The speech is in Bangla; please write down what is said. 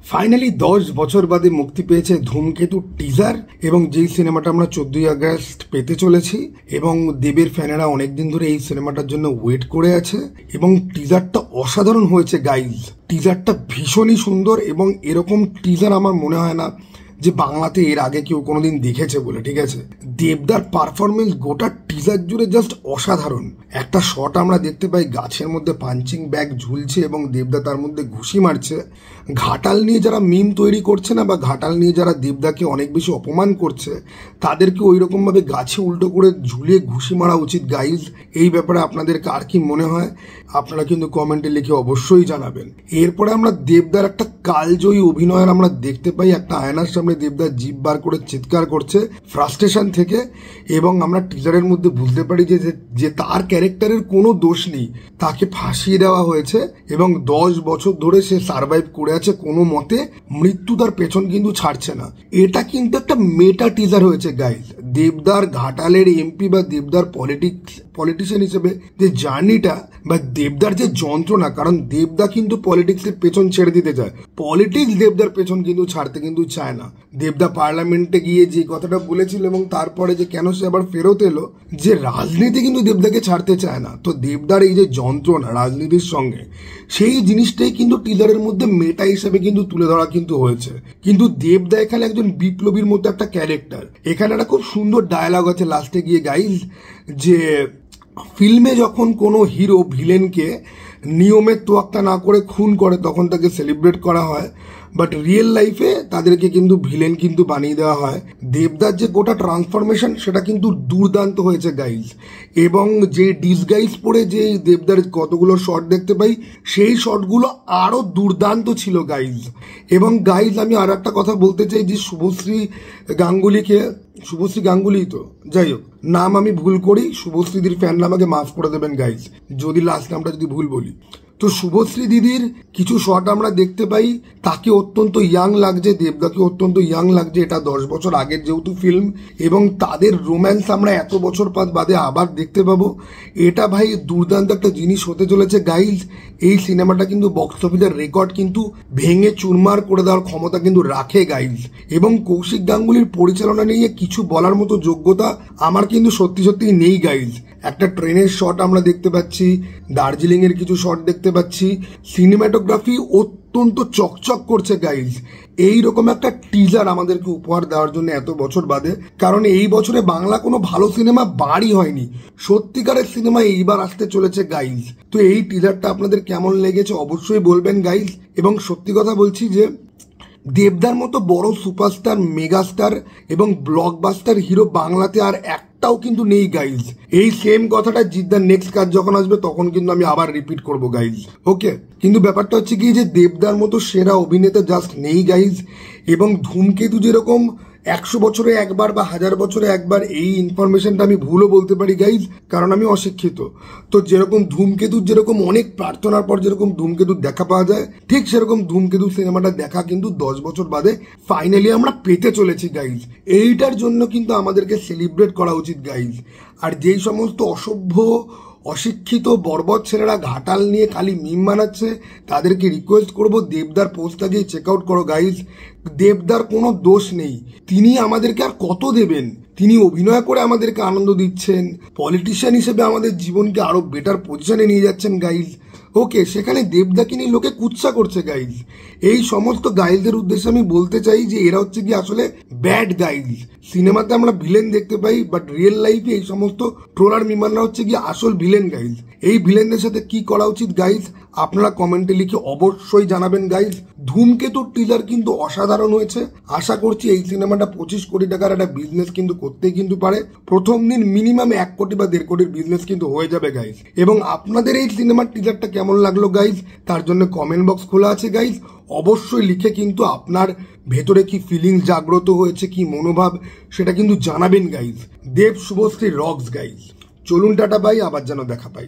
ফাইনালি 10 বছর বাদে মুক্তি পেয়েছে ধূমকেতু টিজার, এবং যেই সিনেমাটা আমরা 14ই আগস্ট পেতে চলেছি, এবং দেবের ফ্যানেরা অনেকদিন ধরে এই সিনেমাটার জন্য ওয়েট করে আছে। এবং টিজারটা অসাধারণ হয়েছে গাইজ, টিজারটা ভীষণই সুন্দর, এবং এরকম টিজার আমার মনে হয় না যে বাংলাতে এর আগে কেউ কোনোদিন দেখেছে বলে। ঠিক আছে, দেবদার পারফরমেন্স গোটা টিজার জুড়ে জাস্ট অসাধারণ। একটা শট আমরা দেখতে পাই গাছের মধ্যে পাঞ্চিং ব্যাগ ঝুলছে এবং দেবদা তার মধ্যে ঘুষি মারছে। ঘাটাল নিয়ে যারা মিম তৈরি করছে না, বা ঘাটাল নিয়ে যারা দেবদাকে অনেক বেশি অপমান করছে, তাদেরকে ওই রকম ভাবে গাছে উল্টো করে ঝুলিয়ে ঘুষি মারা উচিত গাইজ। এই ব্যাপারে আপনাদের কার কি মনে হয় আপনারা কিন্তু কমেন্টে লিখে অবশ্যই জানাবেন। এরপরে আমরা দেবদার একটা কালজয়ী অভিনয়ের আমরা দেখতে পাই। একটা আয়নার সামনে দেবদার জিভ বার করে চিৎকার করছে ফ্রাস্ট্রেশন থেকে, এবং আমরা টিজারের মধ্যে বুঝতে পারি যে তার ক্যারেক্টারের কোনো দোষ নেই, তাকে ফাঁসিয়ে দেওয়া হয়েছে এবং 10 বছর ধরে সে সার্ভাইভ করে আছে কোনো মতে। মৃত্যু তার পেছন কিন্তু ছাড়ছে না। এটা কিন্তু একটা মেটা টিজার হয়েছে গাইজ। দেবদার ঘাটালের এমপি বা দেবদার পলিটিশিয়ান হিসেবে যে জার্নিটা, বা দেবদার যে যন্ত্রণা, কারণ দেবদা কিন্তু পলিটিক্সের পেছন ছেড়ে দিতে চায়, পলিটিক্স দেবদার পেছন কিন্তু ছাড়তে কিন্তু চায় না। দেবদা পার্লামেন্টে গিয়ে যে কথাটা বলেছিল এবং তারপরে যে কেন সে আবার ফেরত এলো, যে রাজনীতি কিন্তু দেবদাকে ছাড়তে চায় না। তো দেবদার এই যে যন্ত্রণা রাজনীতির সঙ্গে, সেই জিনিসটাই কিন্তু টিজারের মধ্যে মেটা হিসেবে কিন্তু তুলে ধরা কিন্তু হয়েছে। কিন্তু দেবদা এখানে একজন বিপ্লবীর মতো একটা ক্যারেক্টার। এখানে একটা খুব সুন্দর ডায়লগ আছে লাস্টে গিয়ে গাইজ, যে ফিল্মে যখন কোনো হিরো ভিলেনকে নিয়মের তোয়াক্কা না করে খুন করে তখন তাকে সেলিব্রেট করা হয়, বাট রিয়েল লাইফে তাদেরকে কিন্তু ভিলেন কিন্তু বানিয়ে দেওয়া হয়। দেবদার যে গোটা ট্রান্সফরমেশন সেটা কিন্তু দুর্দান্ত হয়েছে গাইজ, এবং যে ডিসগাইজ পরে যে দেবদার কতগুলো শট দেখতে পাই, সেই শটগুলো আরো দুর্দান্ত ছিল গাইজ। এবং গাইজ আমি আর একটা কথা বলতে চাই, যে শুভশ্রী গাঙ্গুলি তো যাই হোক, নাম আমি ভুল করি, শুভশ্রীদির ফ্যানরা আমাকে মাফ করে দেবেন গাইজ যদি লাস্ট নামটা যদি ভুল বলি। তো শুভশ্রী দিদির কিছু শট আমরা দেখতে পাই, তাকে অত্যন্ত ইয়াং লাগছে, দেবদাকে অত্যন্ত ইয়াং লাগছে। এটা 10 বছর আগের যেহেতু ফিল্ম, এবং তাদের রোম্যান্স আমরা এত বছর বাদে আবার দেখতে পাবো। এটা ভাই দুর্দান্ত একটা জিনিস হতে চলেছে গাইজ। এই সিনেমাটা কিন্তু বক্স অফিসের রেকর্ড কিন্তু ভেঙে চুরমার করে দেওয়ার ক্ষমতা কিন্তু রাখে গাইজ। এবং কৌশিক গাঙ্গুলির পরিচালনা নিয়ে কিছু বলার মতো যোগ্যতা আমার কিন্তু সত্যি নেই গাইজ। একটা ট্রেনের শট আমরা দেখতে পাচ্ছি, দার্জিলিং এর কিছু শট দেখতে পাচ্ছি, সিনেমাটোগ্রাফি অত্যন্ত চকচক করছে গাইজ। এইরকম একটা টিজার আমাদেরকে উপহার দেওয়ার জন্য এত বছর বাদে, কারণ এই বছরে বাংলা কোনো ভালো সিনেমা বারই হয়নি, সত্যিকারের সিনেমা এইবার আসতে চলেছে গাইজ। তো এই টিজারটা আপনাদের কেমন লেগেছে অবশ্যই বলবেন গাইজ। এবং সত্যি কথা বলছি যে দেবদার মতো বড় সুপারস্টার, মেগাস্টার এবং ব্লকবাস্টার হিরো বাংলাতে আর একটাও কিন্তু নেই গাইজ। এই সেম কথাটা জিদ্দার নেক্সট কাজ যখন আসবে তখন কিন্তু আমি আবার রিপিট করব গাইজ, ওকে। কিন্তু ব্যাপারটা হচ্ছে কি, যে দেবদার মতো সেরা অভিনেতা জাস্ট নেই গাইজ। এবং ধূমকেতু যেরকম 100 বছরে একবার বা 1000 বছরে একবার, এই ইনফরমেশনটা আমি ভুলও বলতে পারি গাইজ, কারণ আমি অশিক্ষিত। তো যেরকম ধূমকেতুর যেরকম অনেক প্রার্থনার পর যেরকম ধূমকেতুর দেখা পাওয়া যায়, ঠিক সেরকম ধূমকেতু সিনেমাটা দেখা কিন্তু 10 বছর বাদে ফাইনালি আমরা পেতে চলেছি গাইজ। এইটার জন্য কিন্তু আমাদেরকে সেলিব্রেট করা উচিত গাইজ। আর যেই সমস্ত অসভ্য, অশিক্ষিত, বর্বর ছেলেরা ঘাটাল নিয়ে খালি মিম বানাচ্ছে, তাদেরকে রিকোয়েস্ট করব দেবদার পোস্টটা গিয়ে চেক আউট করো গাইজ। দেবদার কোনো দোষ নেই, তিনি আমাদেরকে আর কত দেবেন? তিনি অভিনয় করে আমাদেরকে আনন্দ দিচ্ছেন, পলিটিশিয়ান হিসেবে আমাদের জীবনকে আরো বেটার পজিশনে নিয়ে যাচ্ছেন গাইজ, ওকে। সেখানে দেবদাকে নিয়ে লোকে কুৎসা করছে গাইজ। এই সমস্ত গাইজদের উদ্দেশ্যে আমি বলতে চাই যে এরা হচ্ছে কি আসলে ব্যাড গাইজ। সিনেমাতে আমরা ভিলেন দেখতে পাই, বাট রিয়েল লাইফে এই সমস্ত ট্রোলার মিমানরা হচ্ছে কি আসল ভিলেন গাইজ। এই ভিলেনদের সাথে কি করা উচিত গাইজ আপনারা কমেন্টে লিখে অবশ্যই জানাবেন গাইজ। ধূমকেতুর টিজার কিন্তু অসাধারণ হয়েছে। আশা করছি এই সিনেমাটা 25 কোটি টাকার একটা বিজনেস কিন্তু করতেই কিন্তু পারে। প্রথম দিন মিনিমাম 1 কোটি বা 1.5 কোটির বিজনেস কিন্তু হয়ে যাবে গাইজ। এবং আপনাদের এই সিনেমার টিজারটা কেমন লাগলো গাইজ, তার জন্য কমেন্ট বক্স খোলা আছে গাইজ। অবশ্যই লিখে কিন্তু আপনার ভেতরে কি ফিলিং জাগ্রত হয়েছে, কি মনোভাব, সেটা কিন্তু জানাবেন গাইজ। দেব শুভশ্রী রক্স গাইজ। চলুন টাটা বাই, আবার যেন দেখা পাই।